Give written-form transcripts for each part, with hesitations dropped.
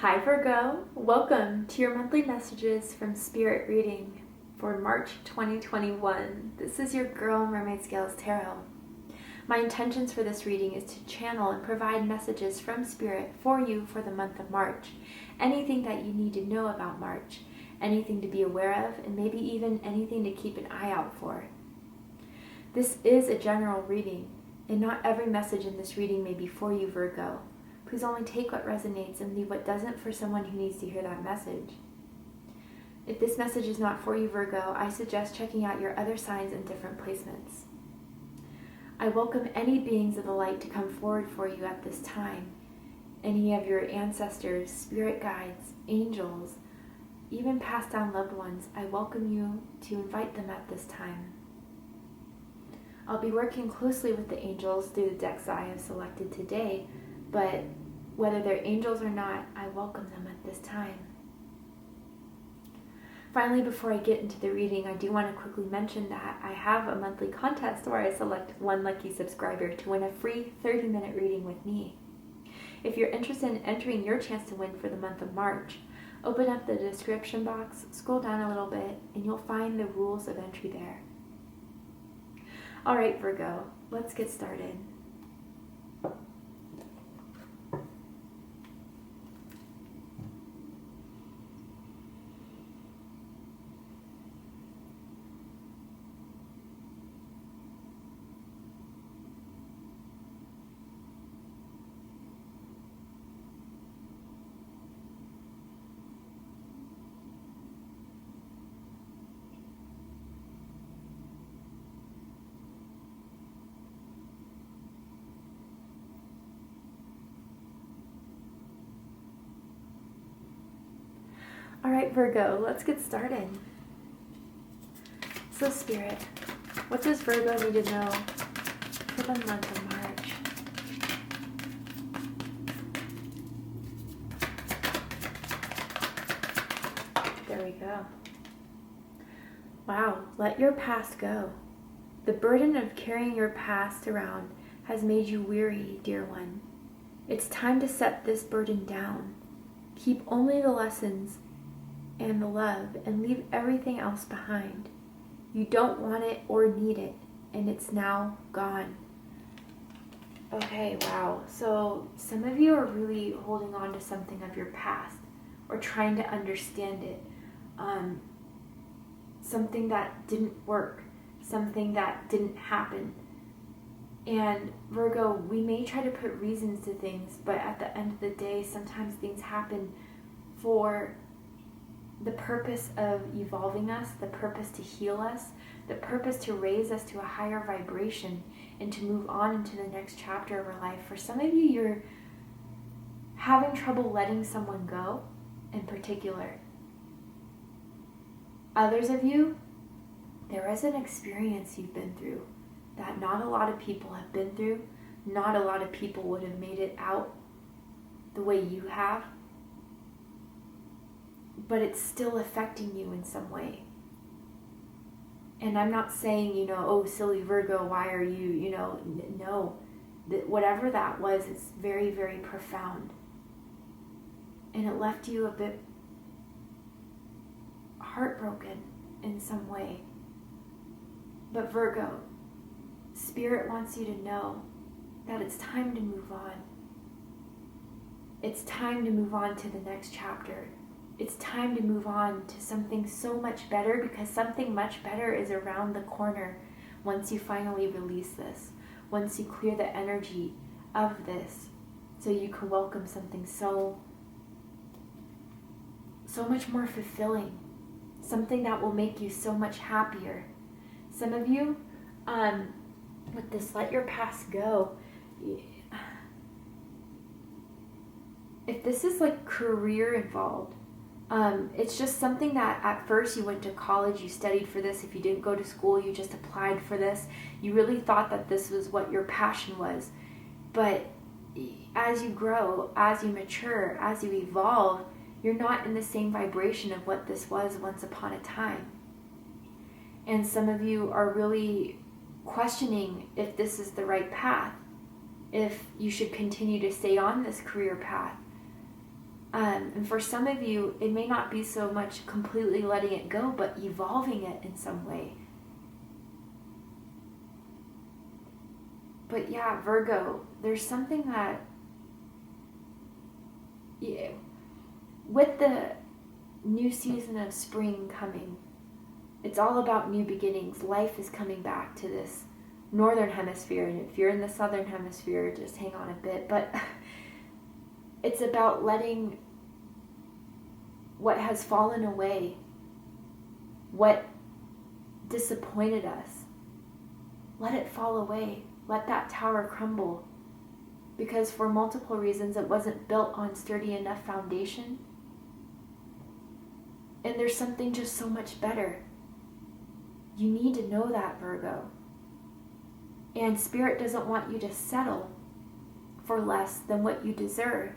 Hi Virgo, welcome to your monthly messages from Spirit reading for March 2021. This is your girl Mermaid Scales Tarot. My intentions for this reading is to channel and provide messages from Spirit for you for the month of March. Anything that you need to know about March, anything to be aware of, and maybe even anything to keep an eye out for. This is a general reading, and not every message in this reading may be for you, Virgo. Please only take what resonates and leave what doesn't for someone who needs to hear that message. If this message is not for you, Virgo, I suggest checking out your other signs and different placements. I welcome any beings of the light to come forward for you at this time. Any of your ancestors, spirit guides, angels, even passed down loved ones, I welcome you to invite them at this time. I'll be working closely with the angels through the decks I have selected today, but whether they're angels or not, I welcome them at this time. Finally, before I get into the reading, I do want to quickly mention that I have a monthly contest where I select one lucky subscriber to win a free 30-minute reading with me. If you're interested in entering your chance to win for the month of March, open up the description box, scroll down a little bit, and you'll find the rules of entry there. All right, Virgo, let's get started. All right, Virgo, let's get started. So, Spirit, what does Virgo need to know for the month of March? There we go. Wow, let your past go. The burden of carrying your past around has made you weary, dear one. It's time to set this burden down. Keep only the lessons and the love, and leave everything else behind. You don't want it or need it, and it's now gone. Okay, wow. So some of you are really holding on to something of your past, or trying to understand it. Something that didn't work, something that didn't happen. And Virgo, we may try to put reasons to things, but at the end of the day, sometimes things happen for the purpose of evolving us, the purpose to heal us, the purpose to raise us to a higher vibration and to move on into the next chapter of our life. For some of you, you're having trouble letting someone go in particular. Others of you, there is an experience you've been through that not a lot of people have been through. Not a lot of people would have made it out the way you have. But it's still affecting you in some way. And I'm not saying, oh, silly Virgo, why are you, no. Whatever that was, it's very, very profound. And it left you a bit heartbroken in some way. But Virgo, Spirit wants you to know that it's time to move on. It's time to move on to the next chapter. It's time to move on to something so much better, because something much better is around the corner once you finally release this, once you clear the energy of this, so you can welcome something so much more fulfilling, something that will make you so much happier. Some of you, with this let your past go, if this is like career involved, it's just something that at first you went to college, you studied for this. If you didn't go to school, you just applied for this. You really thought that this was what your passion was. But as you grow, as you mature, as you evolve, you're not in the same vibration of what this was once upon a time. And some of you are really questioning if this is the right path, if you should continue to stay on this career path. And for some of you, it may not be so much completely letting it go, but evolving it in some way. But yeah, Virgo, there's something that, yeah, with the new season of spring coming, it's all about new beginnings. Life is coming back to this northern hemisphere, and if you're in the southern hemisphere, just hang on a bit. But it's about letting what has fallen away, what disappointed us, let it fall away. Let that tower crumble. Because for multiple reasons, it wasn't built on sturdy enough foundation. And there's something just so much better. You need to know that, Virgo. And Spirit doesn't want you to settle for less than what you deserve.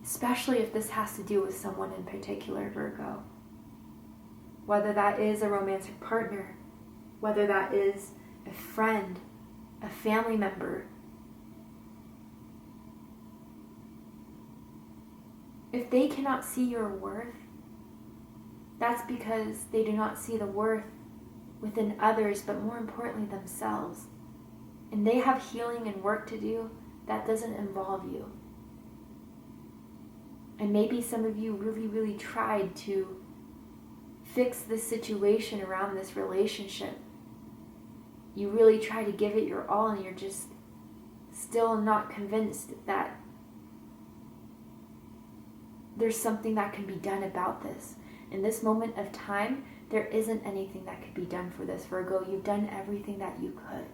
Especially if this has to do with someone in particular, Virgo. Whether that is a romantic partner, whether that is a friend, a family member. If they cannot see your worth, that's because they do not see the worth within others, but more importantly themselves. And they have healing and work to do that doesn't involve you. And maybe some of you really, really tried to fix the situation around this relationship. You really try to give it your all, and you're just still not convinced that there's something that can be done about this. In this moment of time, there isn't anything that could be done for this, Virgo. You've done everything that you could.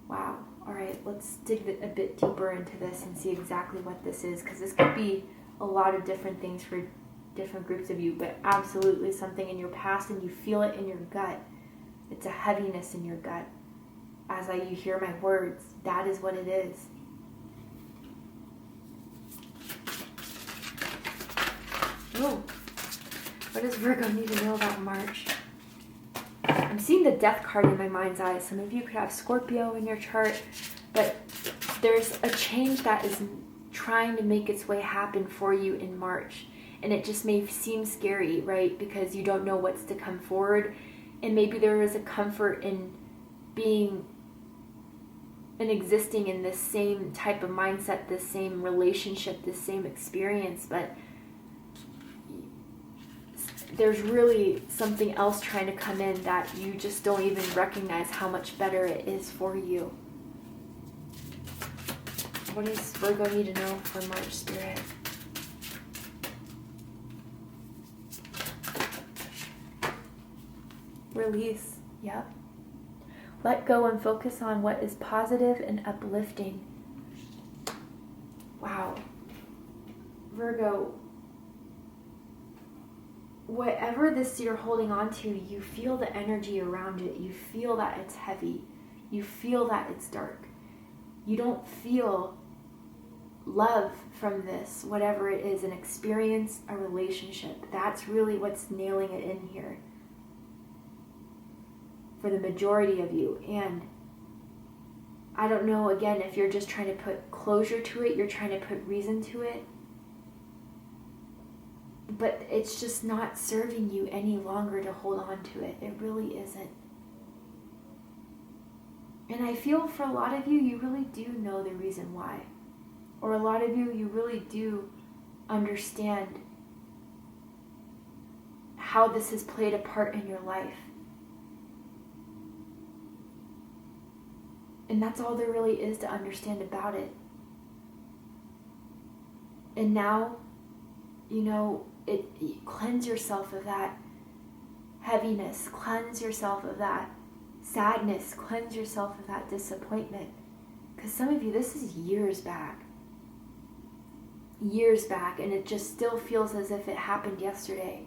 Wow. All right, let's dig a bit deeper into this and see exactly what this is, because this could be a lot of different things for different groups of you, but absolutely something in your past, and you feel it in your gut. It's a heaviness in your gut. As you hear my words, that is what it is. Oh, what does Virgo need to know about March? I'm seeing the Death card in my mind's eye. Some of you could have Scorpio in your chart, but there's a change that is trying to make its way happen for you in March. And it just may seem scary, right? Because you don't know what's to come forward. And maybe there is a comfort in being and existing in this same type of mindset, this same relationship, this same experience. But there's really something else trying to come in that you just don't even recognize how much better it is for you. What does Virgo need to know for March, Spirit? Release. Yep. Let go and focus on what is positive and uplifting. Wow. Virgo, whatever this you're holding on to, you feel the energy around it. You feel that it's heavy. You feel that it's dark. You don't feel love from this, whatever it is, an experience, a relationship. That's really what's nailing it in here for the majority of you. And I don't know, again, if you're just trying to put closure to it, you're trying to put reason to it, but it's just not serving you any longer to hold on to it. It really isn't. And I feel for a lot of you, you really do know the reason why. Or a lot of you, you really do understand how this has played a part in your life. And that's all there really is to understand about it. And now, cleanse yourself of that heaviness, cleanse yourself of that sadness, cleanse yourself of that disappointment. Because some of you, this is years back, and it just still feels as if it happened yesterday.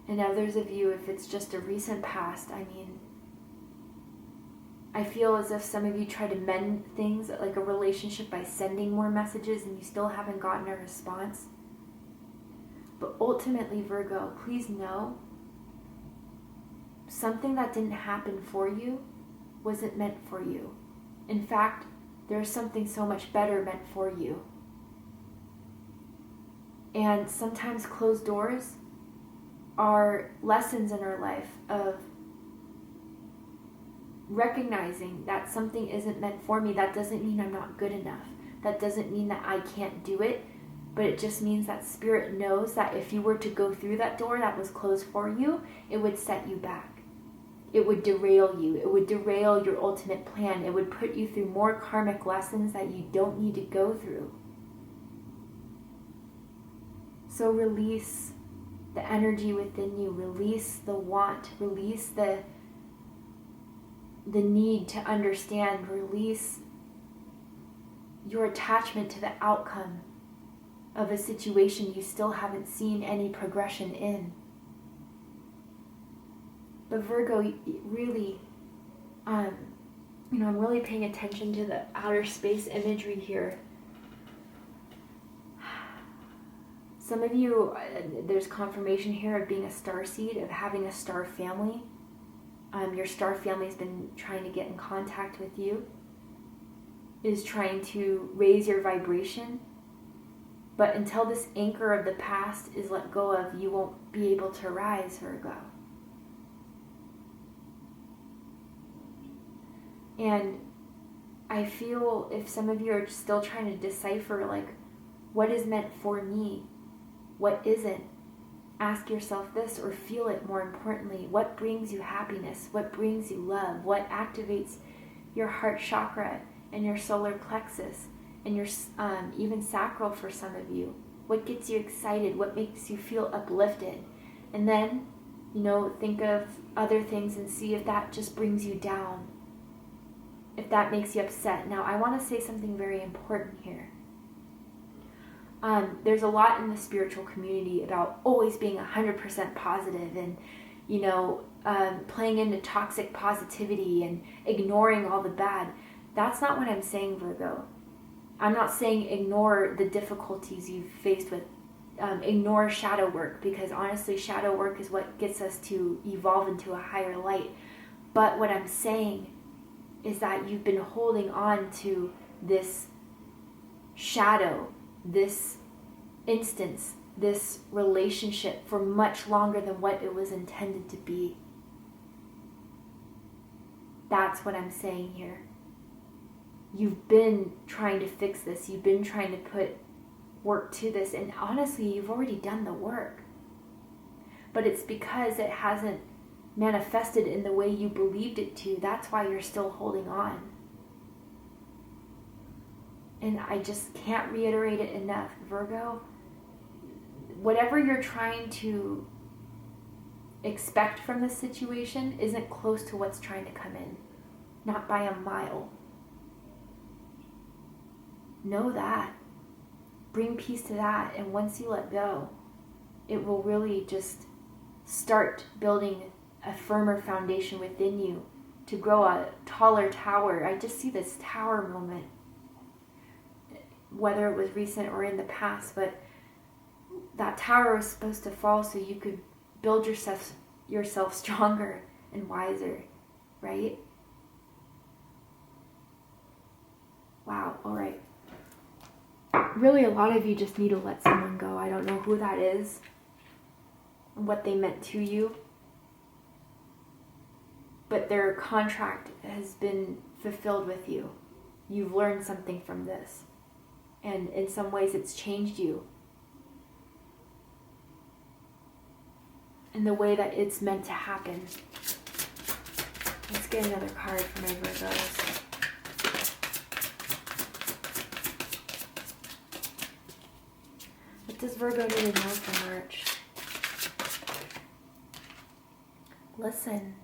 And others of you, if it's just a recent past, I feel as if some of you try to mend things, like a relationship, by sending more messages, and you still haven't gotten a response. But ultimately, Virgo, please know, something that didn't happen for you wasn't meant for you. In fact, there's something so much better meant for you. And sometimes closed doors are lessons in our life of recognizing that something isn't meant for me. That doesn't mean I'm not good enough. That doesn't mean that I can't do it, but it just means that Spirit knows that if you were to go through that door that was closed for you, it would set you back. It would derail you. It would derail your ultimate plan. It would put you through more karmic lessons that you don't need to go through. So release the energy within you. Release the want. Release the need to understand. Release your attachment to the outcome of a situation you still haven't seen any progression in. But Virgo, really, I'm really paying attention to the outer space imagery here. Some of you, there's confirmation here of being a starseed, of having a star family. Your star family has been trying to get in contact with you, is trying to raise your vibration. But until this anchor of the past is let go of, you won't be able to rise, Virgo. And I feel if some of you are still trying to decipher, like, what is meant for me? What isn't? Ask yourself this, or feel it more importantly. What brings you happiness? What brings you love? What activates your heart chakra and your solar plexus and your even sacral for some of you? What gets you excited? What makes you feel uplifted? And then, think of other things and see if that just brings you down, if that makes you upset. Now, I want to say something very important here. There's a lot in the spiritual community about always being 100% positive and, playing into toxic positivity and ignoring all the bad. That's not what I'm saying, Virgo. I'm not saying ignore the difficulties you've faced with, ignore shadow work, because honestly, shadow work is what gets us to evolve into a higher light. But what I'm saying is that you've been holding on to this shadow, this instance, this relationship for much longer than what it was intended to be. That's what I'm saying here. You've been trying to fix this. You've been trying to put work to this. And honestly, you've already done the work. But it's because it hasn't manifested in the way you believed it to. That's why you're still holding on. And I just can't reiterate it enough, Virgo. Whatever you're trying to expect from this situation isn't close to what's trying to come in. Not by a mile. Know that. Bring peace to that. And once you let go, it will really just start building a firmer foundation within you to grow a taller tower. I just see this tower moment, whether it was recent or in the past, but that tower was supposed to fall so you could build yourself stronger and wiser, right? Wow, all right. Really, a lot of you just need to let someone go. I don't know who that is and what they meant to you, but their contract has been fulfilled with you. You've learned something from this, and in some ways it's changed you in the way that it's meant to happen. Let's get another card for my Virgos. What does Virgo need to know for March? Listen.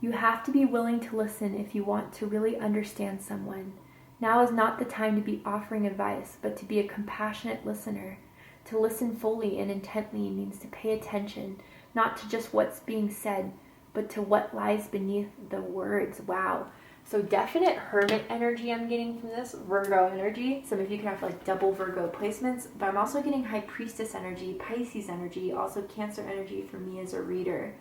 You have to be willing to listen if you want to really understand someone. Now is not the time to be offering advice, but to be a compassionate listener. To listen fully and intently means to pay attention, not to just what's being said, but to what lies beneath the words. Wow. So definite Hermit energy I'm getting from this, Virgo energy. Some of you can have like double Virgo placements, but I'm also getting High Priestess energy, Pisces energy, also Cancer energy for me as a reader.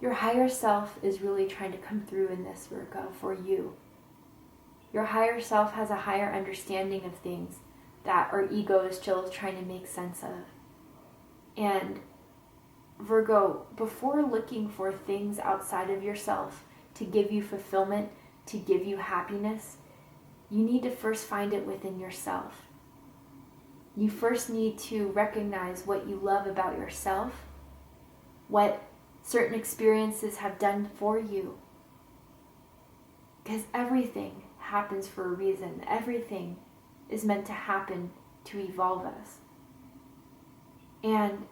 Your higher self is really trying to come through in this, Virgo, for you. Your higher self has a higher understanding of things that our ego is still trying to make sense of. And Virgo, before looking for things outside of yourself to give you fulfillment, to give you happiness, you need to first find it within yourself. You first need to recognize what you love about yourself, what certain experiences have done for you. Because everything happens for a reason. Everything is meant to happen to evolve us. And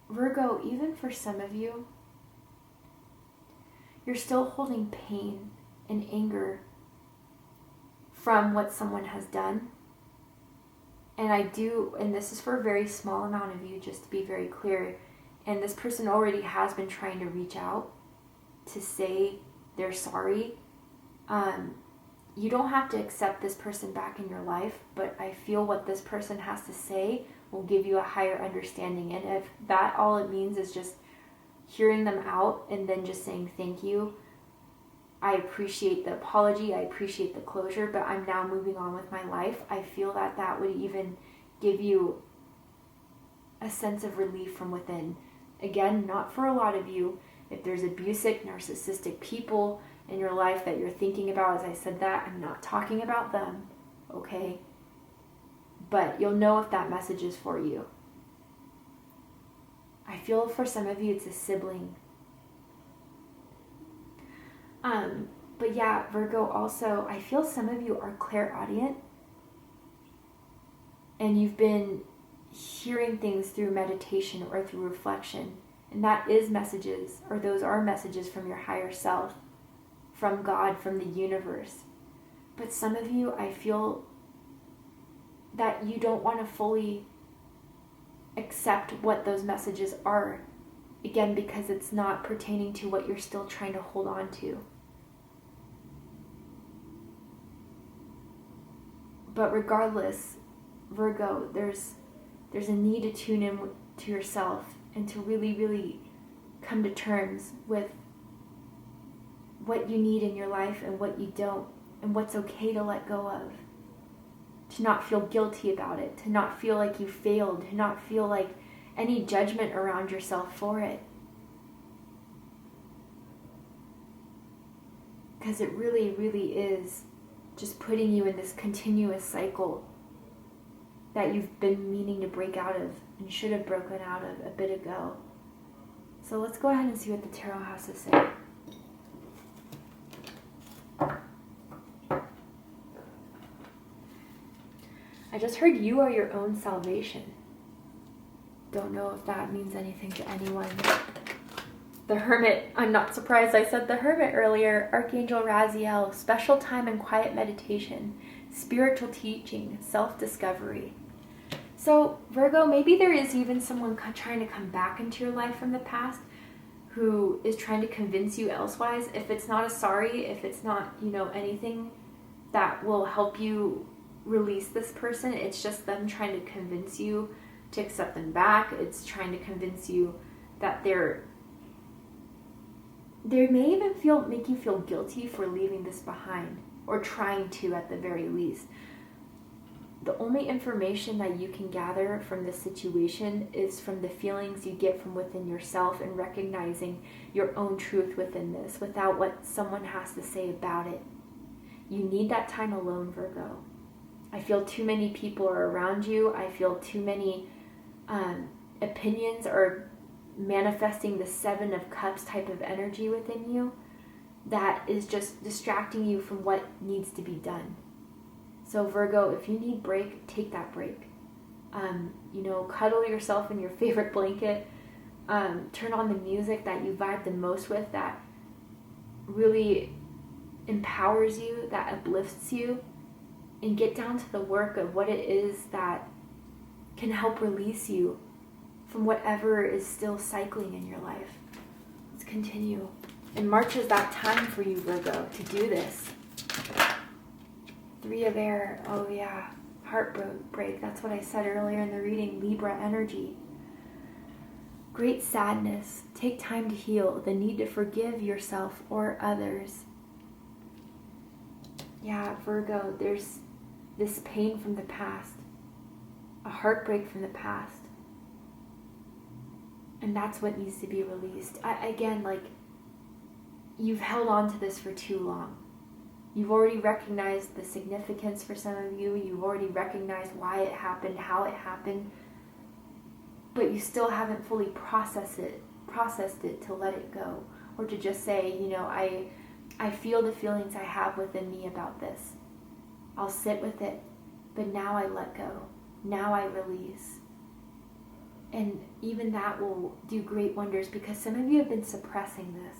Virgo, even for some of you, you're still holding pain and anger from what someone has done. And this is for a very small amount of you, just to be very clear, and this person already has been trying to reach out to say they're sorry. You don't have to accept this person back in your life, but I feel what this person has to say will give you a higher understanding. And if that all it means is just hearing them out and then just saying thank you, I appreciate the apology, I appreciate the closure, but I'm now moving on with my life. I feel that that would even give you a sense of relief from within. Again, not for a lot of you. If there's abusive, narcissistic people in your life that you're thinking about, as I said that, I'm not talking about them, okay? But you'll know if that message is for you. I feel for some of you it's a sibling. But yeah, Virgo, also, I feel some of you are clairaudient and you've been hearing things through meditation or through reflection. And that is messages, or those are messages from your higher self, from God, from the universe. But some of you, I feel that you don't want to fully accept what those messages are. Again, because it's not pertaining to what you're still trying to hold on to. But regardless, Virgo, there's a need to tune in to yourself and to really, really come to terms with what you need in your life and what you don't, and what's okay to let go of. To not feel guilty about it, to not feel like you failed, to not feel like any judgment around yourself for it. Because it really, really is just putting you in this continuous cycle that you've been meaning to break out of and should have broken out of a bit ago. So let's go ahead and see what the tarot has to say. I just heard you are your own salvation. Don't know if that means anything to anyone. The Hermit, I'm not surprised I said the Hermit earlier. Archangel Raziel, special time and quiet meditation, spiritual teaching, self-discovery. So Virgo, maybe there is even someone trying to come back into your life from the past who is trying to convince you elsewise. If it's not a sorry, if it's not, anything that will help you release this person, it's just them trying to convince you to accept them back. It's trying to convince you that they may even make you feel guilty for leaving this behind, or trying to at the very least. The only information that you can gather from this situation is from the feelings you get from within yourself and recognizing your own truth within this without what someone has to say about it. You need that time alone, Virgo. I feel too many people are around you. I feel too many opinions are manifesting the 7 of Cups type of energy within you that is just distracting you from what needs to be done. So Virgo, if you need break, take that break. Cuddle yourself in your favorite blanket. Turn on the music that you vibe the most with, that really empowers you, that uplifts you, and get down to the work of what it is that can help release you from whatever is still cycling in your life. Let's continue. And March is that time for you, Virgo, to do this. 3 of air. Oh yeah. Heartbreak. That's what I said earlier in the reading. Libra energy. great sadness. Take time to heal. The need to forgive yourself or others. Yeah, Virgo, there's this pain from the past, a heartbreak from the past. And that's what needs to be released. Again, like, you've held on to this for too long. You've already recognized the significance for some of you. You've already recognized why it happened, how it happened. But you still haven't fully processed it to let it go. Or to just say, you know, I feel the feelings I have within me about this. I'll sit with it. But now I let go. Now I release. And even that will do great wonders, because some of you have been suppressing this.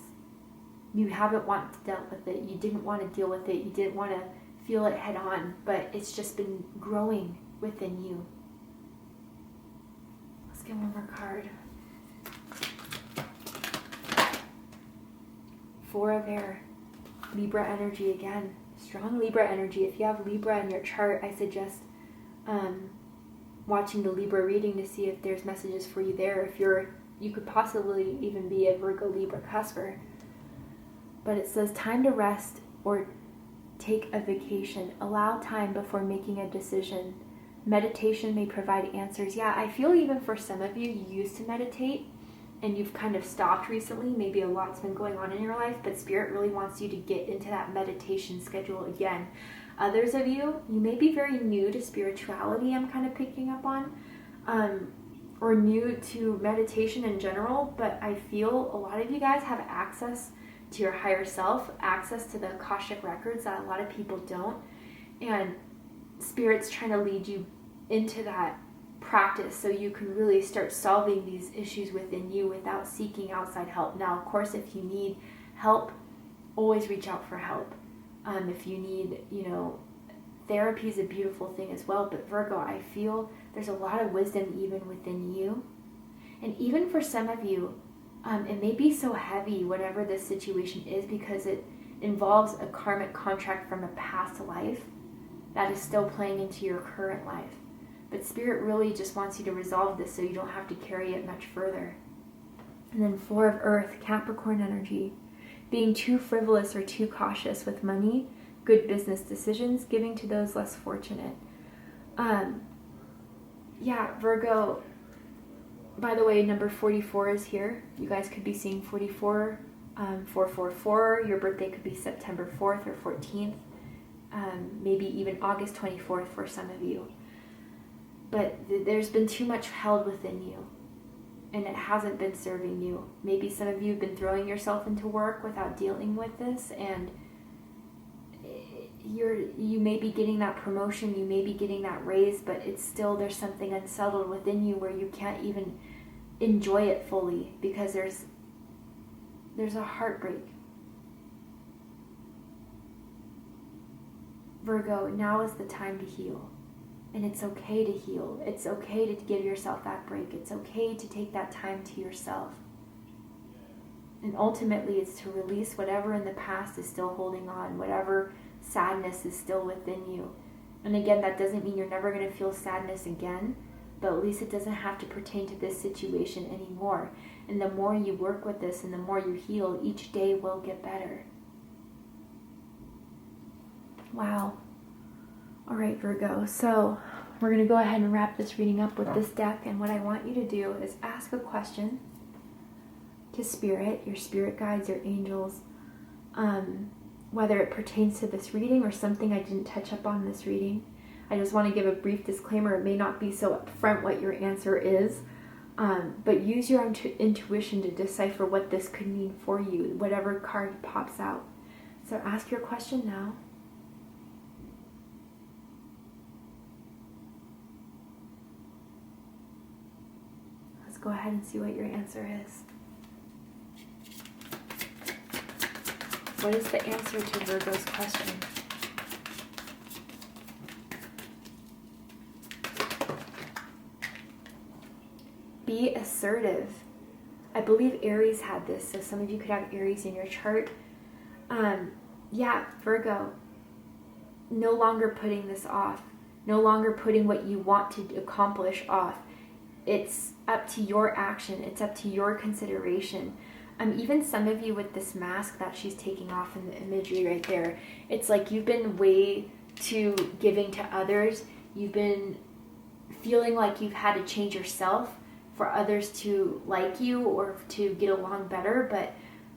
You haven't wanted to deal with it. You didn't want to deal with it. You didn't want to feel it head on, but it's just been growing within you. Let's get one more card. Four of Air. Libra energy again. Strong Libra energy. If you have Libra in your chart, I suggest watching the Libra reading to see if there's messages for you there. If you could possibly even be a Virgo Libra cusper. But it says time to rest or take a vacation. Allow time before making a decision. Meditation may provide answers. Yeah, I feel even for some of you, you used to meditate and you've kind of stopped recently. Maybe a lot's been going on in your life, but Spirit really wants you to get into that meditation schedule again. Others of you, you may be very new to spirituality, I'm kind of picking up on, or new to meditation in general, but I feel a lot of you guys have access to your higher self, access to the Akashic records that a lot of people don't, and Spirit's trying to lead you into that practice so you can really start solving these issues within you without seeking outside help. Now, of course, if you need help, always reach out for help. If you need, therapy is a beautiful thing as well. But Virgo, I feel there's a lot of wisdom even within you. And even for some of you, it may be so heavy, whatever this situation is, because it involves a karmic contract from a past life that is still playing into your current life. But Spirit really just wants you to resolve this so you don't have to carry it much further. And then Four of Earth, Capricorn energy. Being too frivolous or too cautious with money, good business decisions, giving to those less fortunate. Virgo, by the way, number 44 is here. You guys could be seeing 44, 444. Your birthday could be September 4th or 14th, maybe even August 24th for some of you. But there's been too much held within you, and it hasn't been serving you. Maybe some of you have been throwing yourself into work without dealing with this, and you may be getting that promotion, you may be getting that raise, but it's still, there's something unsettled within you where you can't even enjoy it fully because there's a heartbreak. Virgo, now is the time to heal. And it's okay to heal. It's okay to give yourself that break. It's okay to take that time to yourself. And ultimately, it's to release whatever in the past is still holding on, whatever sadness is still within you. And again, that doesn't mean you're never going to feel sadness again, but at least it doesn't have to pertain to this situation anymore. And the more you work with this and the more you heal, each day will get better. Wow. All right, Virgo, so we're going to go ahead and wrap this reading up with this deck, and what I want you to do is ask a question to Spirit, your spirit guides, your angels, whether it pertains to this reading or something I didn't touch up on this reading. I just want to give a brief disclaimer. It may not be so upfront what your answer is, but use your own intuition to decipher what this could mean for you, whatever card pops out. So ask your question now. Go ahead and see what your answer is. What is the answer to Virgo's question? Be assertive. I believe Aries had this, so some of you could have Aries in your chart. Virgo, no longer putting this off. No longer putting what you want to accomplish off. it's up to your action. It's up to your consideration. Even some of you with this mask that she's taking off in the imagery right there, it's like you've been way too giving to others. You've been feeling like you've had to change yourself for others to like you or to get along better. But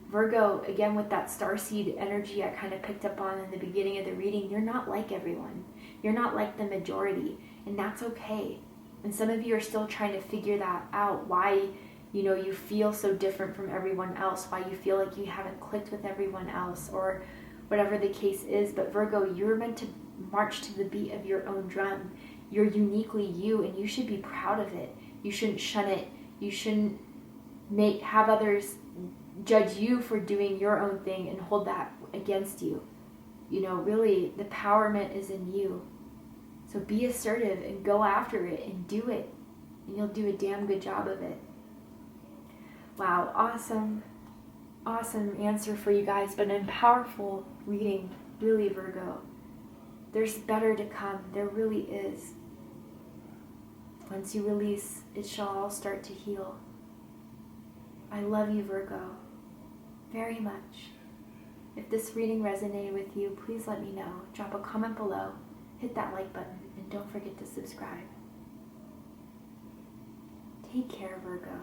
Virgo, again, with that starseed energy I kind of picked up on in the beginning of the reading, you're not like everyone. You're not like the majority, and that's okay. And some of you are still trying to figure that out, why you feel so different from everyone else, why you feel like you haven't clicked with everyone else, or whatever the case is. But Virgo, you're meant to march to the beat of your own drum. You're uniquely you, and you should be proud of it. You shouldn't shun it. You shouldn't have others judge you for doing your own thing and hold that against you. Really, the empowerment is in you. So be assertive and go after it and do it. And you'll do a damn good job of it. Wow, awesome answer for you guys, but a powerful reading, really, Virgo. There's better to come. There really is. Once you release, it shall all start to heal. I love you, Virgo, very much. If this reading resonated with you, please let me know. Drop a comment below, hit that like button, and don't forget to subscribe. Take care, Virgo.